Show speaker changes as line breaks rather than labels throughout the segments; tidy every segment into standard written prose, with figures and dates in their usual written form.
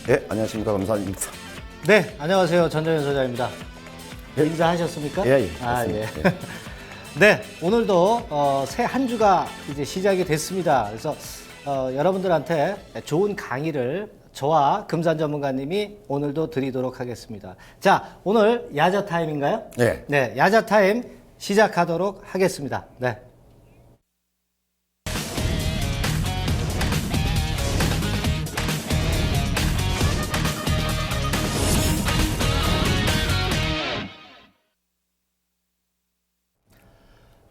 네, 안녕하십니까. 감사합니다.
네, 안녕하세요. 전정현 소장입니다.
예.
인사하셨습니까?
예, 예.
아, 예.
맞습니다. 예.
네, 오늘도 새 한 주가 이제 시작이 됐습니다. 그래서 여러분들한테 좋은 강의를 저와 금산 전문가님이 오늘도 드리도록 하겠습니다. 자, 오늘 야자 타임인가요?
네.
네, 야자 타임 시작하도록 하겠습니다. 네.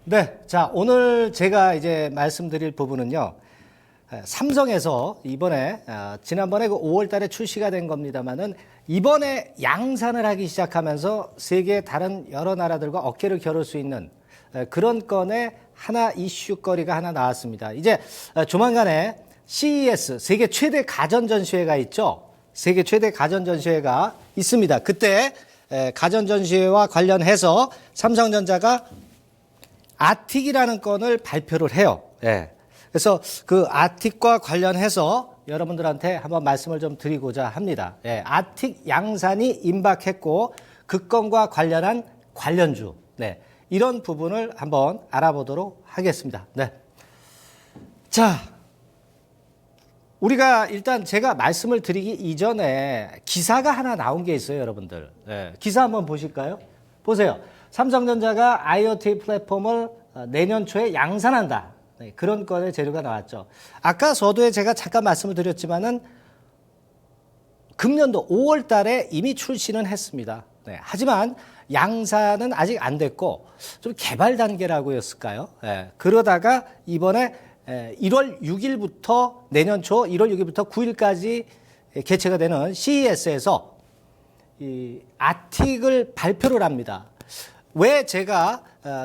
네, 자, 오늘 제가 이제 말씀드릴 부분은요, 삼성에서 이번에, 지난번에 그 5월 달에 출시가 된 겁니다만은, 이번에 양산을 하기 시작하면서 세계 다른 여러 나라들과 어깨를 겨룰 수 있는 그런 건의 하나 이슈거리가 하나 나왔습니다. 이제 조만간에 CES, 세계 최대 가전전시회가 있죠. 세계 최대 가전전시회가 있습니다. 그때 가전전시회와 관련해서 삼성전자가 아틱이라는 건을 발표를 해요. 예. 그래서 그 아틱과 관련해서 여러분들한테 한번 말씀을 좀 드리고자 합니다. 예. 아틱 양산이 임박했고 그 건과 관련한 관련주. 네. 이런 부분을 한번 알아보도록 하겠습니다. 네. 자, 우리가 일단 제가 말씀을 드리기 이전에 기사가 하나 나온 게 있어요, 여러분들. 예. 기사 한번 보실까요? 보세요. 삼성전자가 IoT 플랫폼을 내년 초에 양산한다. 네, 그런 건의 재료가 나왔죠. 아까 서두에 제가 잠깐 말씀을 드렸지만은 금년도 5월 달에 이미 출시는 했습니다. 네, 하지만 양산은 아직 안 됐고 좀 개발 단계라고 했을까요? 네, 그러다가 이번에 1월 6일부터 내년 초 1월 6일부터 9일까지 개최가 되는 CES에서 이 아틱을 발표를 합니다. 왜 제가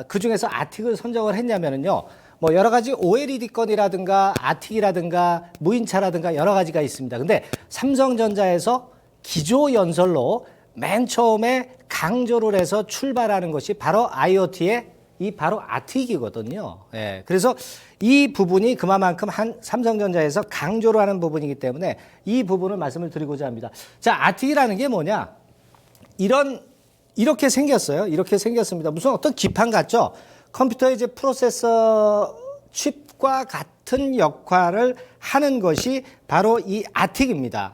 그 중에서 아틱을 선정을 했냐면요. 뭐 여러 가지 OLED 건이라든가 아틱이라든가 무인차라든가 여러 가지가 있습니다. 근데 삼성전자에서 기조 연설로 맨 처음에 강조를 해서 출발하는 것이 바로 IoT의 이 바로 아틱이거든요. 예. 그래서 이 부분이 그만큼 삼성전자에서 강조를 하는 부분이기 때문에 이 부분을 말씀을 드리고자 합니다. 자, 아틱이라는 게 뭐냐? 이렇게 생겼어요. 이렇게 생겼습니다. 무슨 어떤 기판 같죠? 컴퓨터의 이제 프로세서 칩과 같은 역할을 하는 것이 바로 이 아틱입니다.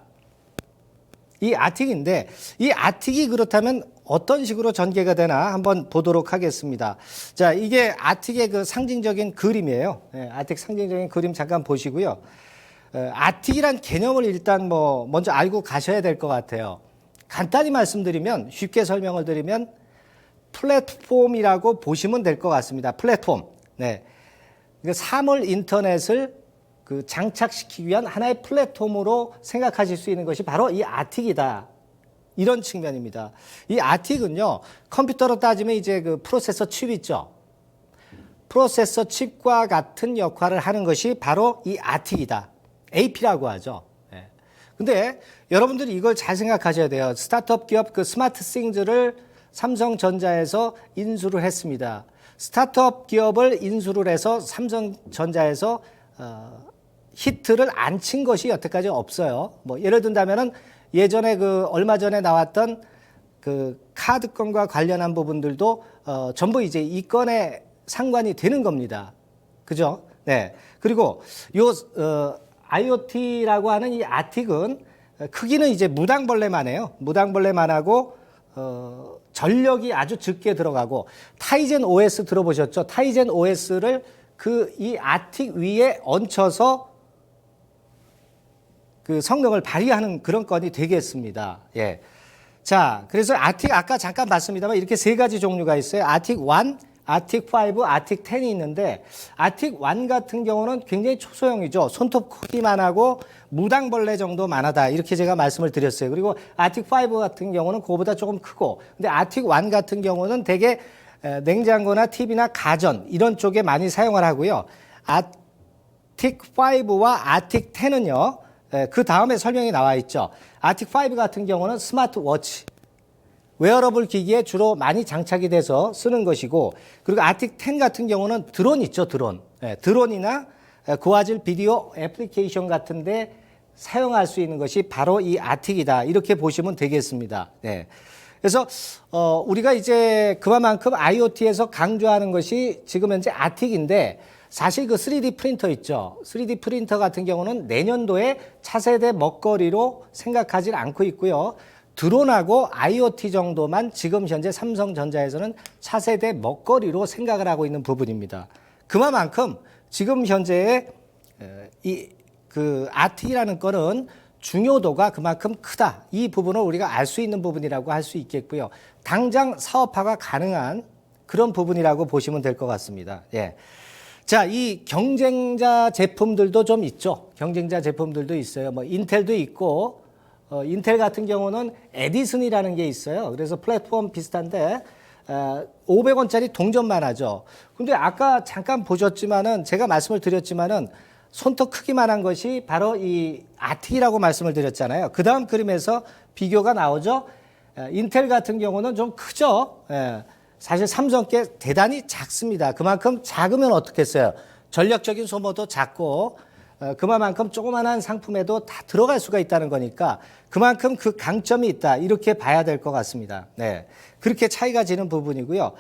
이 아틱인데, 이 아틱이 그렇다면 어떤 식으로 전개가 되나 한번 보도록 하겠습니다. 자, 이게 아틱의 그 상징적인 그림이에요. 네, 아틱 상징적인 그림 잠깐 보시고요. 아틱이란 개념을 일단 뭐 먼저 알고 가셔야 될 것 같아요. 간단히 말씀드리면, 쉽게 설명을 드리면 플랫폼이라고 보시면 될 것 같습니다. 플랫폼. 네. 사물 인터넷을 그 장착시키기 위한 하나의 플랫폼으로 생각하실 수 있는 것이 바로 이 아틱이다. 이런 측면입니다. 이 아틱은요, 컴퓨터로 따지면 이제 그 프로세서 칩 있죠. 프로세서 칩과 같은 역할을 하는 것이 바로 이 아틱이다. AP라고 하죠. 근데 여러분들이 이걸 잘 생각하셔야 돼요. 스타트업 기업 그 스마트싱즈를 삼성전자에서 인수를 했습니다. 스타트업 기업을 인수를 해서 삼성전자에서 히트를 안 친 것이 여태까지 없어요. 뭐 예를 든다면은 예전에 그 얼마 전에 나왔던 그 카드 건과 관련한 부분들도 전부 이제 이 건에 상관이 되는 겁니다. 그죠? 네. 그리고 IoT라고 하는 이 아틱은 크기는 이제 무당벌레만 해요. 무당벌레만 하고 전력이 아주 적게 들어가고 타이젠 OS 들어보셨죠? 타이젠 OS를 이 아틱 위에 얹혀서 그 성능을 발휘하는 그런 건이 되겠습니다. 예. 자, 그래서 아틱 아까 잠깐 봤습니다만 이렇게 세 가지 종류가 있어요. 아틱 1, 아틱 5, 아틱 10이 있는데 아틱 1 같은 경우는 굉장히 초소형이죠. 손톱 크기만 하고 무당벌레 정도만 하다. 이렇게 제가 말씀을 드렸어요. 그리고 아틱 5 같은 경우는 그거보다 조금 크고 근데 아틱 1 같은 경우는 되게 냉장고나 TV나 가전 이런 쪽에 많이 사용을 하고요. 아틱 5와 아틱 10은요. 그 다음에 설명이 나와 있죠. 아틱 5 같은 경우는 스마트워치. 웨어러블 기기에 주로 많이 장착이 돼서 쓰는 것이고 그리고 아틱 10 같은 경우는 드론 있죠. 드론. 드론이나 고화질 비디오 애플리케이션 같은데 사용할 수 있는 것이 바로 이 아틱이다. 이렇게 보시면 되겠습니다. 네. 그래서 우리가 이제 그만큼 IoT에서 강조하는 것이 지금 현재 아틱인데 사실 그 3D 프린터 있죠. 3D 프린터 같은 경우는 내년도에 차세대 먹거리로 생각하지 않고 있고요. 드론하고 IoT 정도만 지금 현재 삼성전자에서는 차세대 먹거리로 생각을 하고 있는 부분입니다. 그만큼 지금 현재의 그 아틱이라는 거는 중요도가 그만큼 크다. 이 부분을 우리가 알 수 있는 부분이라고 할 수 있겠고요. 당장 사업화가 가능한 그런 부분이라고 보시면 될 것 같습니다. 예. 자, 이 경쟁자 제품들도 좀 있죠. 경쟁자 제품들도 있어요. 뭐 인텔도 있고, 인텔 같은 경우는 에디슨이라는 게 있어요. 그래서 플랫폼 비슷한데 500원짜리 동전만 하죠. 근데 아까 잠깐 보셨지만은 제가 말씀을 드렸지만은 손톱 크기만한 것이 바로 이 아틱이라고 말씀을 드렸잖아요. 그 다음 그림에서 비교가 나오죠. 인텔 같은 경우는 좀 크죠. 사실 삼성께 대단히 작습니다. 그만큼 작으면 어떻겠어요? 전력적인 소모도 작고 그만큼 조그만한 상품에도 다 들어갈 수가 있다는 거니까 그만큼 그 강점이 있다. 이렇게 봐야 될 것 같습니다. 네, 그렇게 차이가 지는 부분이고요.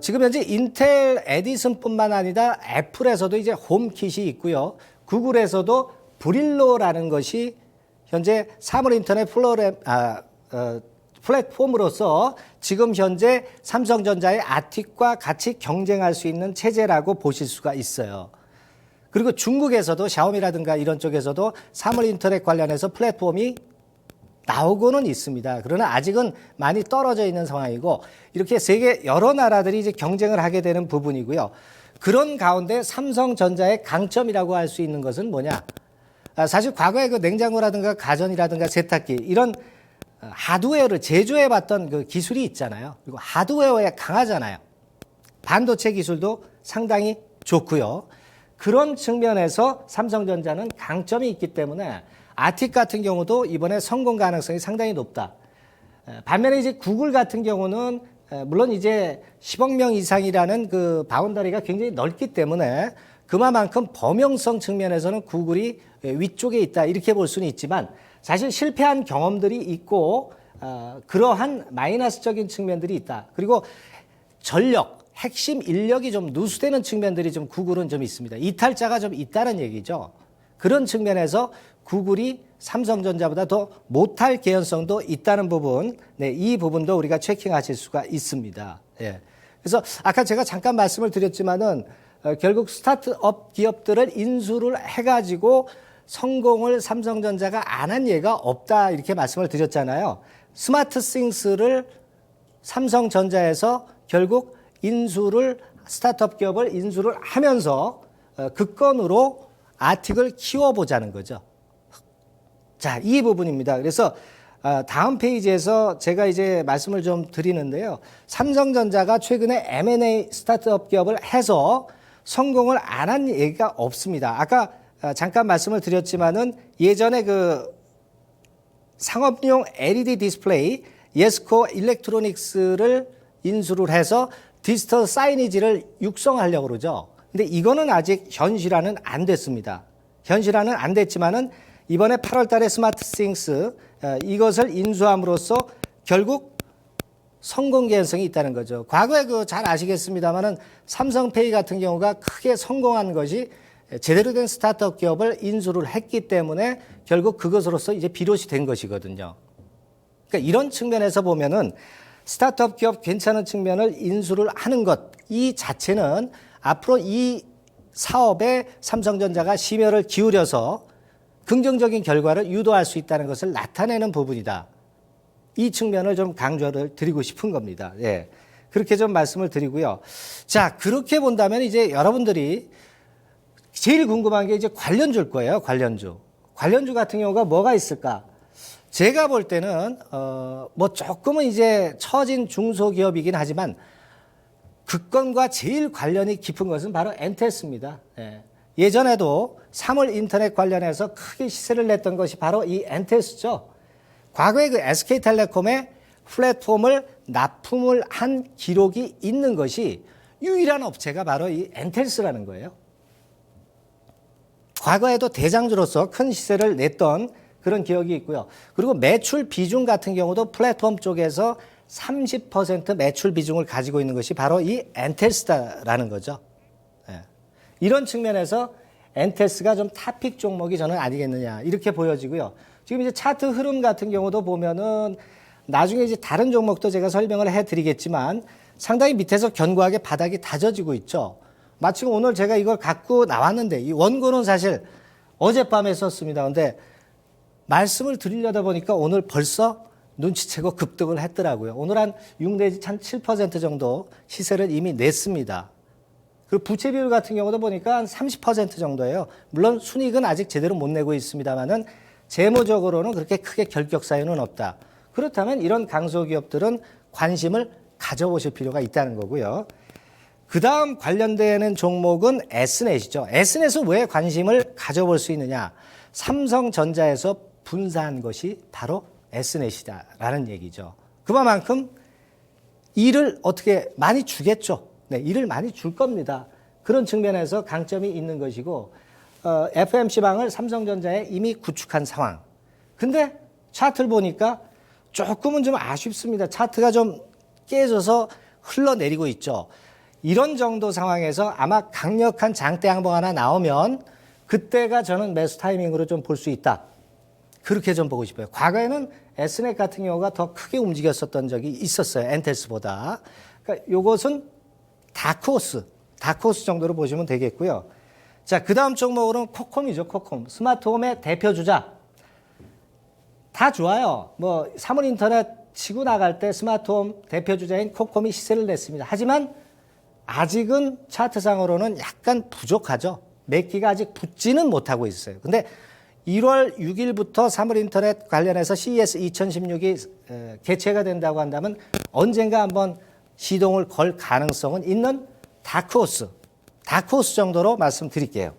지금 현재 인텔 에디슨뿐만 아니라 애플에서도 이제 홈킷이 있고요. 구글에서도 브릴로라는 것이 현재 사물 인터넷 플랫폼으로서 지금 현재 삼성전자의 아틱과 같이 경쟁할 수 있는 체제라고 보실 수가 있어요. 그리고 중국에서도 샤오미라든가 이런 쪽에서도 사물 인터넷 관련해서 플랫폼이 나오고는 있습니다. 그러나 아직은 많이 떨어져 있는 상황이고 이렇게 세계 여러 나라들이 이제 경쟁을 하게 되는 부분이고요. 그런 가운데 삼성전자의 강점이라고 할 수 있는 것은 뭐냐? 사실 과거에 그 냉장고라든가 가전이라든가 세탁기 이런 하드웨어를 제조해 봤던 그 기술이 있잖아요. 그리고 하드웨어에 강하잖아요. 반도체 기술도 상당히 좋고요. 그런 측면에서 삼성전자는 강점이 있기 때문에 아틱 같은 경우도 이번에 성공 가능성이 상당히 높다. 반면에 이제 구글 같은 경우는 물론 이제 10억 명 이상이라는 그 바운더리가 굉장히 넓기 때문에 그만큼 범용성 측면에서는 구글이 위쪽에 있다 이렇게 볼 수는 있지만 사실 실패한 경험들이 있고 그러한 마이너스적인 측면들이 있다. 그리고 전력, 핵심 인력이 좀 누수되는 측면들이 좀 구글은 좀 있습니다. 이탈자가 좀 있다는 얘기죠. 그런 측면에서 구글이 삼성전자보다 더 못할 개연성도 있다는 부분, 네, 이 부분도 우리가 체킹하실 수가 있습니다. 예. 그래서 아까 제가 잠깐 말씀을 드렸지만은 결국 스타트업 기업들을 인수를 해가지고 성공을 삼성전자가 안 한 예가 없다 이렇게 말씀을 드렸잖아요. 스마트싱스를 삼성전자에서 결국 스타트업 기업을 인수를 하면서 그 건으로 아틱을 키워보자는 거죠. 자, 이 부분입니다. 그래서 다음 페이지에서 제가 이제 말씀을 좀 드리는데요. 삼성전자가 최근에 M&A 스타트업 기업을 해서 성공을 안 한 얘기가 없습니다. 아까 잠깐 말씀을 드렸지만은 예전에 그 상업용 LED 디스플레이 예스코 일렉트로닉스를 인수를 해서 디지털 사이니지를 육성하려고 그러죠. 근데 이거는 아직 현실화는 안 됐습니다. 현실화는 안 됐지만은 이번에 8월 달에 스마트싱스 이것을 인수함으로써 결국 성공 개연성이 있다는 거죠. 과거에 그 잘 아시겠습니다만은 삼성페이 같은 경우가 크게 성공한 것이 제대로 된 스타트업 기업을 인수를 했기 때문에 결국 그것으로서 이제 비롯이 된 것이거든요. 그러니까 이런 측면에서 보면은 스타트업 기업 괜찮은 측면을 인수를 하는 것, 이 자체는 앞으로 이 사업에 삼성전자가 심혈을 기울여서 긍정적인 결과를 유도할 수 있다는 것을 나타내는 부분이다. 이 측면을 좀 강조를 드리고 싶은 겁니다. 예. 그렇게 좀 말씀을 드리고요. 자, 그렇게 본다면 이제 여러분들이 제일 궁금한 게 이제 관련주일 거예요. 관련주. 관련주 같은 경우가 뭐가 있을까? 제가 볼 때는 뭐 조금은 이제 처진 중소기업이긴 하지만 그 건과 제일 관련이 깊은 것은 바로 엔테스입니다. 예. 예전에도 사물 인터넷 관련해서 크게 시세를 냈던 것이 바로 이 엔테스죠. 과거에 그 SK텔레콤의 플랫폼을 납품을 한 기록이 있는 것이 유일한 업체가 바로 이 엔텔스라는 거예요. 과거에도 대장주로서 큰 시세를 냈던 그런 기억이 있고요. 그리고 매출 비중 같은 경우도 플랫폼 쪽에서 30% 매출 비중을 가지고 있는 것이 바로 이 엔텔스다라는 거죠. 예. 이런 측면에서 엔텔스가 좀 탑픽 종목이 저는 아니겠느냐 이렇게 보여지고요. 지금 이제 차트 흐름 같은 경우도 보면은 나중에 이제 다른 종목도 제가 설명을 해드리겠지만 상당히 밑에서 견고하게 바닥이 다져지고 있죠. 마침 오늘 제가 이걸 갖고 나왔는데 이 원고는 사실 어젯밤에 썼습니다. 근데 말씀을 드리려다 보니까 오늘 벌써 눈치채고 급등을 했더라고요. 오늘 한 6 내지 한 7% 정도 시세를 이미 냈습니다. 그리고 부채 비율 같은 경우도 보니까 한 30% 정도예요. 물론 순이익은 아직 제대로 못 내고 있습니다만은 재무적으로는 그렇게 크게 결격 사유는 없다. 그렇다면 이런 강소기업들은 관심을 가져보실 필요가 있다는 거고요. 그 다음 관련되는 종목은 S넷이죠. S넷은 왜 관심을 가져볼 수 있느냐. 삼성전자에서 분사한 것이 바로 S넷이다라는 얘기죠. 그만큼 일을 어떻게 많이 주겠죠. 네, 일을 많이 줄 겁니다. 그런 측면에서 강점이 있는 것이고 FMC방을 삼성전자에 이미 구축한 상황. 근데 차트를 보니까 조금은 좀 아쉽습니다. 차트가 좀 깨져서 흘러내리고 있죠. 이런 정도 상황에서 아마 강력한 장대 항봉 하나 나오면 그때가 저는 매수 타이밍으로 좀 볼 수 있다. 그렇게 좀 보고 싶어요. 과거에는 S넷 같은 경우가 더 크게 움직였었던 적이 있었어요. 엔텔스보다. 그러니까 이것은 다크호스 정도로 보시면 되겠고요. 자, 그 다음 종목으로는 코콤이죠. 코콤. 스마트홈의 대표주자. 다 좋아요. 뭐 사물인터넷 치고 나갈 때 스마트홈 대표주자인 코콤이 시세를 냈습니다. 하지만 아직은 차트상으로는 약간 부족하죠. 매기가 아직 붙지는 못하고 있어요. 근데 1월 6일부터 사물인터넷 관련해서 CES 2016이 개최가 된다고 한다면 언젠가 한번 시동을 걸 가능성은 있는 다크호스 정도로 말씀드릴게요.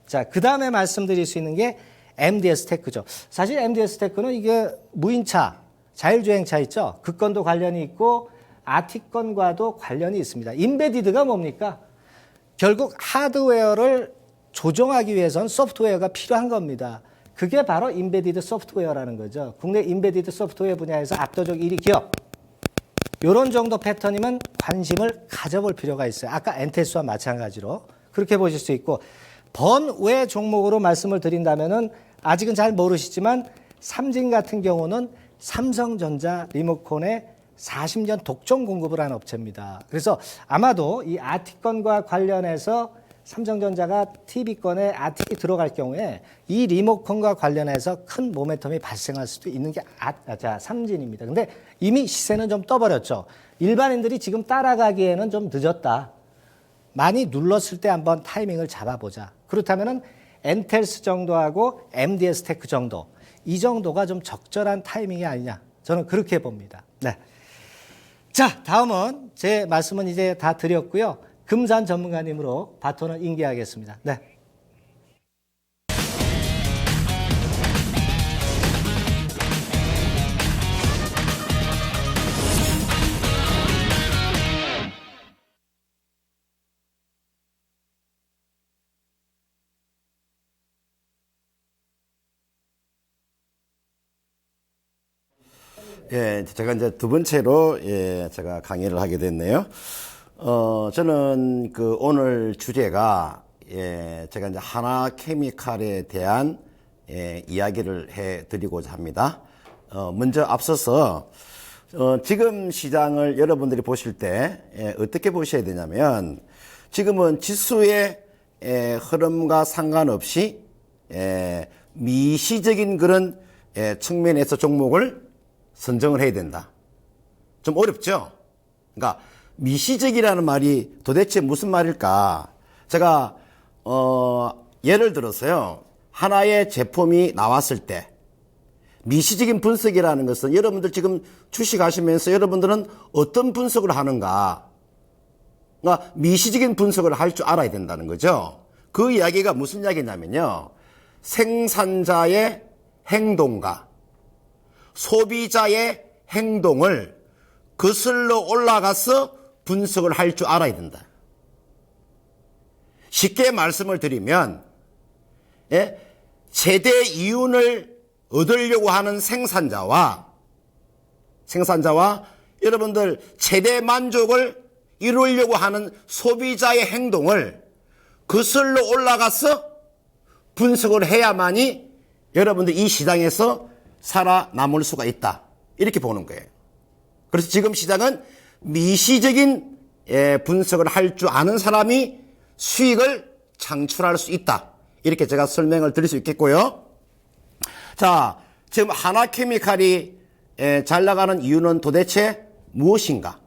자, 그 다음에 말씀드릴 수 있는 게 MDS 테크죠. 사실 MDS 테크는 이게 무인차, 자율주행차 있죠. 그 건도 관련이 있고 아티건과도 관련이 있습니다. 인베디드가 뭡니까? 결국 하드웨어를 조정하기 위해서는 소프트웨어가 필요한 겁니다. 그게 바로 인베디드 소프트웨어라는 거죠. 국내 인베디드 소프트웨어 분야에서 압도적 1위 기업. 이런 정도 패턴이면 관심을 가져볼 필요가 있어요. 아까 엔텔스와 마찬가지로 그렇게 보실 수 있고 번외 종목으로 말씀을 드린다면은 아직은 잘 모르시지만 삼진 같은 경우는 삼성전자 리모컨에 40년 독점 공급을 한 업체입니다. 그래서 아마도 이 아티건과 관련해서 삼성전자가 TV건에 아틱이 들어갈 경우에 이 리모컨과 관련해서 큰 모멘텀이 발생할 수도 있는 게 삼진입니다. 근데 이미 시세는 좀 떠버렸죠. 일반인들이 지금 따라가기에는 좀 늦었다. 많이 눌렀을 때 한번 타이밍을 잡아보자. 그렇다면은 엔텔스 정도하고 MDS 테크 정도, 이 정도가 좀 적절한 타이밍이 아니냐. 저는 그렇게 봅니다. 네. 자, 다음은 제 말씀은 이제 다 드렸고요. 금산 전문가님으로 바톤을 인계하겠습니다. 네.
예, 제가 이제 두 번째로 제가 강의를 하게 됐네요. 저는 오늘 주제가 제가 이제 하나 케미칼에 대한 이야기를 해드리고자 합니다. 먼저 앞서서 지금 시장을 여러분들이 보실 때 어떻게 보셔야 되냐면 지금은 지수의 흐름과 상관없이 미시적인 그런 측면에서 종목을 선정을 해야 된다. 좀 어렵죠? 그러니까 미시적이라는 말이 도대체 무슨 말일까? 제가 예를 들어서요. 하나의 제품이 나왔을 때 미시적인 분석이라는 것은 여러분들 지금 주식하시면서 여러분들은 어떤 분석을 하는가? 그러니까 미시적인 분석을 할 줄 알아야 된다는 거죠. 그 이야기가 무슨 이야기냐면요. 생산자의 행동과 소비자의 행동을 거슬러 올라가서 분석을 할 줄 알아야 된다. 쉽게 말씀을 드리면 예? 최대 이윤을 얻으려고 하는 생산자와 여러분들 최대 만족을 이루려고 하는 소비자의 행동을 거슬러 올라가서 분석을 해야만이 여러분들 이 시장에서 살아남을 수가 있다. 이렇게 보는 거예요. 그래서 지금 시장은 미시적인 분석을 할 줄 아는 사람이 수익을 창출할 수 있다. 이렇게 제가 설명을 드릴 수 있겠고요. 자, 지금 하나케미칼이 잘 나가는 이유는 도대체 무엇인가?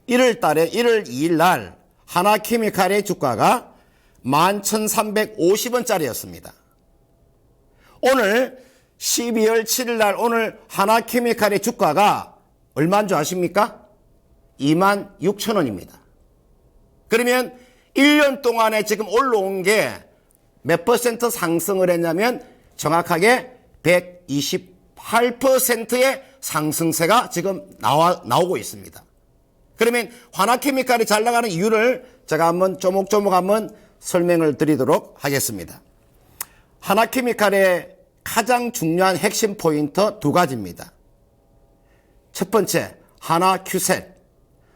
1월 2일 날 하나케미칼의 주가가 11,350원짜리였습니다. 오늘 12월 7일 날 오늘 하나케미칼의 주가가 얼마인 줄 아십니까? 26,000원입니다. 그러면 1년 동안에 지금 올라온 게 몇 퍼센트 상승을 했냐면 정확하게 128%의 상승세가 지금 나오고 있습니다. 그러면 하나케미칼이 잘 나가는 이유를 제가 한번 조목조목 한번 설명을 드리도록 하겠습니다. 하나케미칼의 가장 중요한 핵심 포인트 두 가지입니다. 첫 번째, 하나큐셀.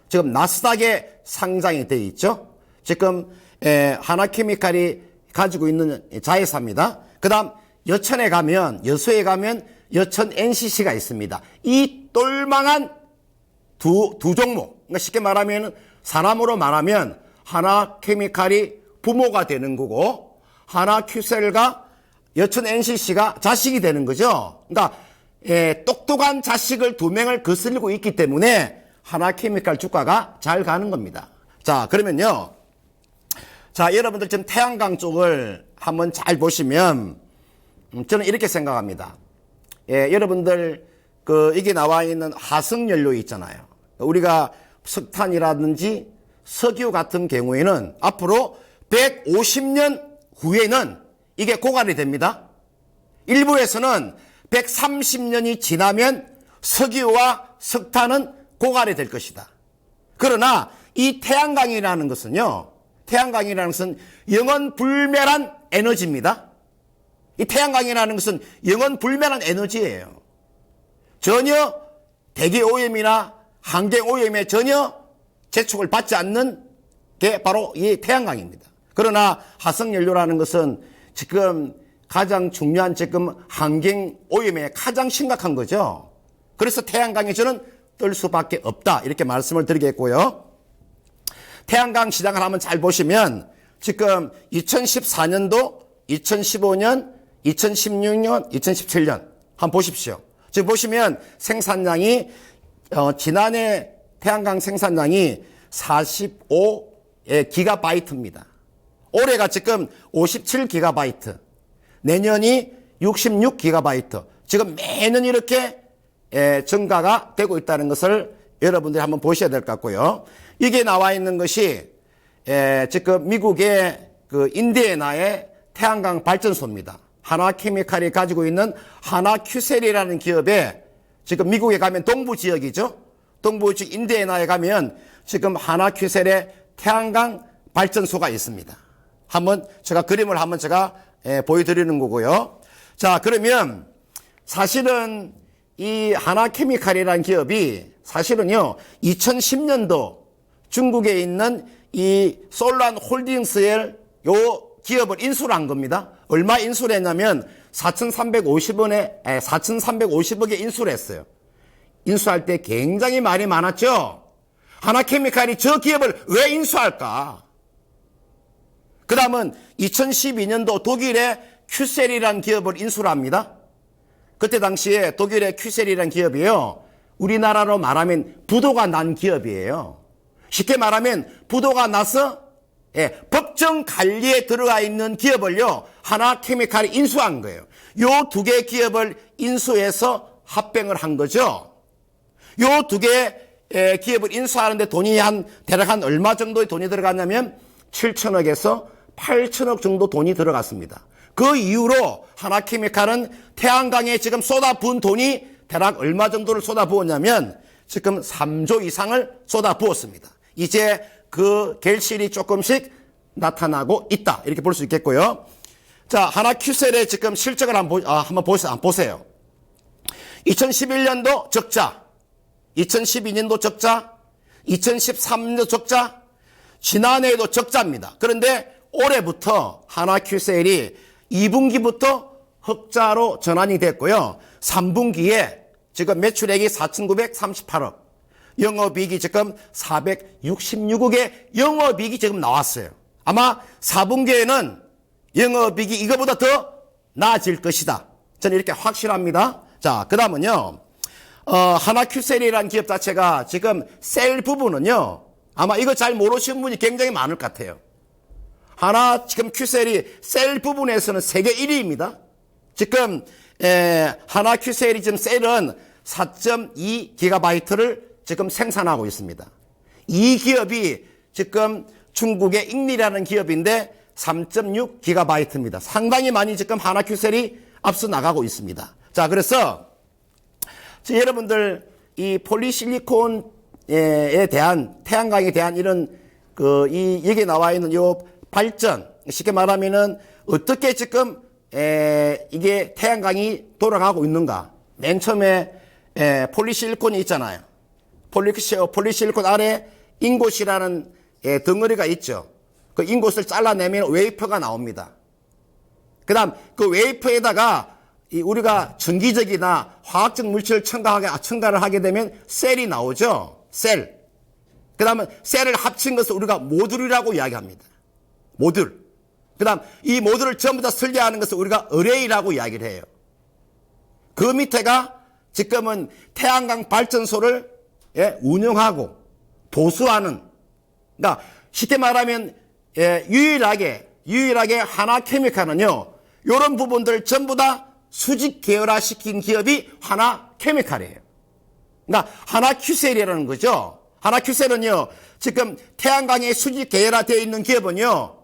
지금 나스닥에 상장이 되어 있죠. 지금 하나케미칼이 가지고 있는 자회사입니다. 그 다음 여수에 가면 여천 NCC가 있습니다. 이 똘망한 두 종목, 그러니까 쉽게 말하면 사람으로 말하면 하나케미칼이 부모가 되는 거고 하나큐셀과 여천 NCC가 자식이 되는 거죠. 그러니까 똑똑한 자식을 두 명을 거슬리고 있기 때문에 하나케미칼 주가가 잘 가는 겁니다. 자, 그러면요. 자, 여러분들 지금 태양광 쪽을 한번 잘 보시면 저는 이렇게 생각합니다. 여러분들 이게 나와 있는 화석연료 있잖아요. 우리가 석탄이라든지 석유 같은 경우에는 앞으로 150년 후에는 이게 고갈이 됩니다. 일부에서는 130년이 지나면 석유와 석탄은 고갈이 될 것이다. 그러나 이 태양광이라는 것은 영원 불멸한 에너지입니다. 이 태양광이라는 것은 영원 불멸한 에너지예요. 전혀 대기 오염이나 환경 오염에 전혀 재촉을 받지 않는 게 바로 이 태양광입니다. 그러나 화석연료라는 것은 지금 가장 중요한 지금 환경 오염에 가장 심각한 거죠. 그래서 태양광이 저는 뜰 수밖에 없다. 이렇게 말씀을 드리겠고요. 태양광 시장을 한번 잘 보시면 지금 2014년도, 2015년, 2016년, 2017년 한번 보십시오. 지금 보시면 생산량이 지난해 태양광 생산량이 45기가바이트입니다. 올해가 지금 57기가바이트, 내년이 66기가바이트. 지금 매년 이렇게 증가가 되고 있다는 것을 여러분들이 한번 보셔야 될 것 같고요. 이게 나와 있는 것이 지금 미국의 인디애나의 태양광 발전소입니다. 하나케미칼이 가지고 있는 하나큐셀이라는 기업에 지금 미국에 가면 동부 지역이죠. 동부 지역 인디애나에 가면 지금 하나큐셀의 태양광 발전소가 있습니다. 한번 제가 그림을 한번 제가 보여드리는 거고요. 자, 그러면 사실은 이 하나케미칼이라는 기업이 사실은요 2010년도 중국에 있는 이 솔란 홀딩스의 요 기업을 인수를 한 겁니다. 얼마 인수를 했냐면 4,350억에 인수를 했어요. 인수할 때 굉장히 말이 많았죠. 하나케미칼이 저 기업을 왜 인수할까? 그 다음은 2012년도 독일의 큐셀이라는 기업을 인수를 합니다. 그때 당시에 독일의 큐셀이라는 기업이요, 우리나라로 말하면 부도가 난 기업이에요. 쉽게 말하면 부도가 나서 법정 관리에 들어가 있는 기업을요 하나케미칼이 인수한 거예요. 요 두 개 기업을 인수해서 합병을 한 거죠. 요 두 개 기업을 인수하는데 돈이 대략 얼마 정도의 돈이 들어갔냐면 7천억에서 8천억 정도 돈이 들어갔습니다. 그 이후로 하나케미칼은 태양광에 지금 쏟아부은 돈이 대략 얼마 정도를 쏟아부었냐면 지금 3조 이상을 쏟아부었습니다. 이제 그 결실이 조금씩 나타나고 있다, 이렇게 볼 수 있겠고요. 자, 하나큐셀의 지금 실적을 한번 보세요. 2011년도 적자, 2012년도 적자, 2013년도 적자, 지난해에도 적자입니다. 그런데 올해부터 하나큐셀이 2분기부터 흑자로 전환이 됐고요. 3분기에 지금 매출액이 4,938억, 영업이익이 지금 466억의 영업이익이 지금 나왔어요. 아마 4분기에는 영업이익이 이거보다 더 나아질 것이다. 저는 이렇게 확실합니다. 자, 그 다음은요, 하나큐셀이라는 기업 자체가 지금 셀 부분은요, 아마 이거 잘 모르시는 분이 굉장히 많을 것 같아요. 지금 큐셀이 셀 부분에서는 세계 1위입니다. 지금, 하나큐셀이 지금 셀은 4.2GB를 지금 생산하고 있습니다. 이 기업이 지금 중국의 잉리라는 기업인데 3.6GB입니다. 상당히 많이 지금 하나큐셀이 앞서 나가고 있습니다. 자, 그래서 여러분들 이 폴리실리콘에 대한 태양광에 대한 이런 여기에 나와 있는 요 발전, 쉽게 말하면은 어떻게 지금 이게 태양광이 돌아가고 있는가? 맨 처음에 폴리실리콘이 있잖아요. 폴리실리콘 아래 인곳이라는 덩어리가 있죠. 그 인곳을 잘라내면 웨이퍼가 나옵니다. 그다음 그 웨이퍼에다가 우리가 전기적이나 화학적 물질을 첨가를 하게 되면 셀이 나오죠. 셀. 그다음에 셀을 합친 것을 우리가 모듈이라고 이야기합니다. 모듈. 그다음 이 모듈을 전부 다 설계하는 것을 우리가 어레이라고 이야기를 해요. 그 밑에가 지금은 태양광 발전소를 운영하고 도수하는, 그러니까 쉽게 말하면 유일하게 하나케미칼은요, 이런 부분들 전부 다 수직 계열화시킨 기업이 하나케미칼이에요. 그러니까 하나큐셀이라는 거죠. 하나큐셀은요, 지금 태양광에 수직 계열화되어 있는 기업은요,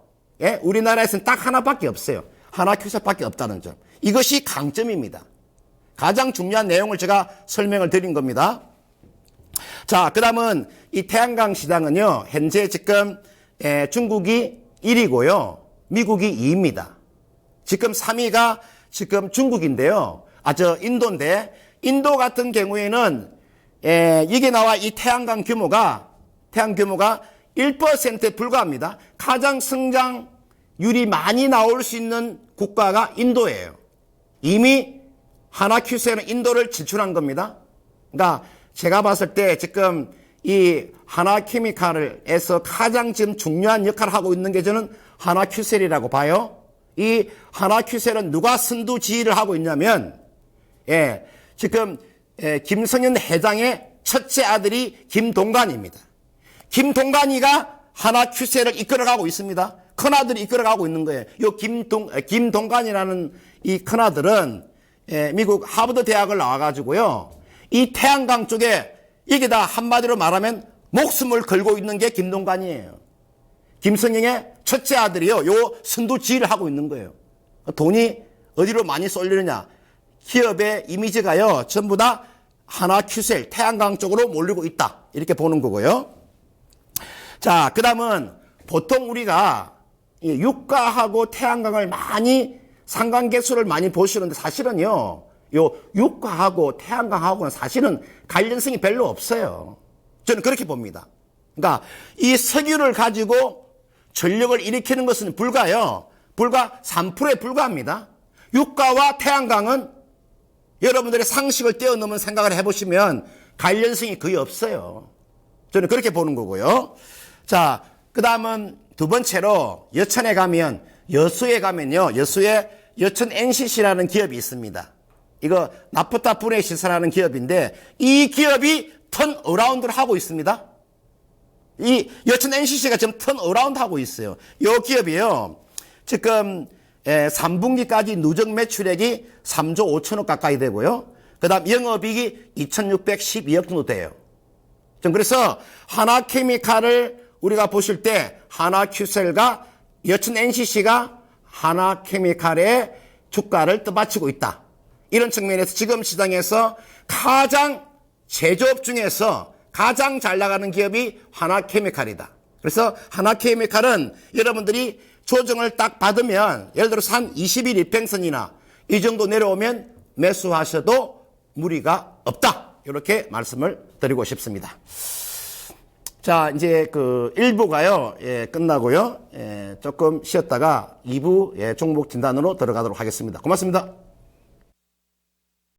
우리나라에서는 딱 하나밖에 없어요. 하나큐셀밖에 없다는 점. 이것이 강점입니다. 가장 중요한 내용을 제가 설명을 드린 겁니다. 자, 그 다음은 이 태양광 시장은요, 현재 지금 중국이 1위고요, 미국이 2위입니다. 지금 3위가 지금 중국인데요. 인도인데, 인도 같은 경우에는, 이게 나와 이 태양 규모가 1%에 불과합니다. 가장 성장률이 많이 나올 수 있는 국가가 인도예요. 이미 하나큐셀은 인도를 진출한 겁니다. 그러니까 제가 봤을 때 지금 이 하나케미칼에서 가장 지금 중요한 역할을 하고 있는 게 저는 하나큐셀이라고 봐요. 이 하나큐셀은 누가 선두지휘를 하고 있냐면, 지금 김성현 회장의 첫째 아들이 김동관입니다. 김동관이가 하나큐셀을 이끌어가고 있습니다. 큰아들이 이끌어가고 있는 거예요. 요 김동관이라는 이 큰아들은 미국 하버드 대학을 나와가지고요, 이 태양광 쪽에 이게 다 한마디로 말하면 목숨을 걸고 있는 게 김동관이에요. 김성영의 첫째 아들이요, 요 선두 지휘를 하고 있는 거예요. 돈이 어디로 많이 쏠리느냐? 기업의 이미지가요, 전부 다 하나큐셀, 태양광 쪽으로 몰리고 있다. 이렇게 보는 거고요. 자, 그 다음은 보통 우리가 유가하고 태양광을 많이 상관계수를 많이 보시는데 사실은요, 요 유가하고 태양광하고는 사실은 관련성이 별로 없어요. 저는 그렇게 봅니다. 그러니까 이 석유를 가지고 전력을 일으키는 것은 불과 3%에 불과합니다. 유가와 태양광은 여러분들의 상식을 뛰어넘은 생각을 해보시면 관련성이 거의 없어요. 저는 그렇게 보는 거고요. 자, 그 다음은 두 번째로 여수에 가면요, 여수에 여천 NCC라는 기업이 있습니다. 이거 나프타 분해 시설하는 기업인데, 이 기업이 턴어라운드를 하고 있습니다. 이 여천 NCC가 지금 턴어라운드 하고 있어요. 이 기업이요, 지금 3분기까지 누적 매출액이 3조 5천억 가까이 되고요, 그 다음 영업이익이 2,612억 정도 돼요. 그래서 하나케미칼을 우리가 보실 때 하나큐셀과 여천 NCC가 하나케미칼의 주가를 떠받치고 있다. 이런 측면에서 지금 시장에서 가장 제조업 중에서 가장 잘 나가는 기업이 하나케미칼이다. 그래서 하나케미칼은 여러분들이 조정을 딱 받으면 예를 들어서 한 20일 이평선이나 이 정도 내려오면 매수하셔도 무리가 없다. 이렇게 말씀을 드리고 싶습니다. 자, 이제 그 1부가요, 예, 끝나고요, 예, 조금 쉬었다가 2부, 예, 종목 진단으로 들어가도록 하겠습니다. 고맙습니다.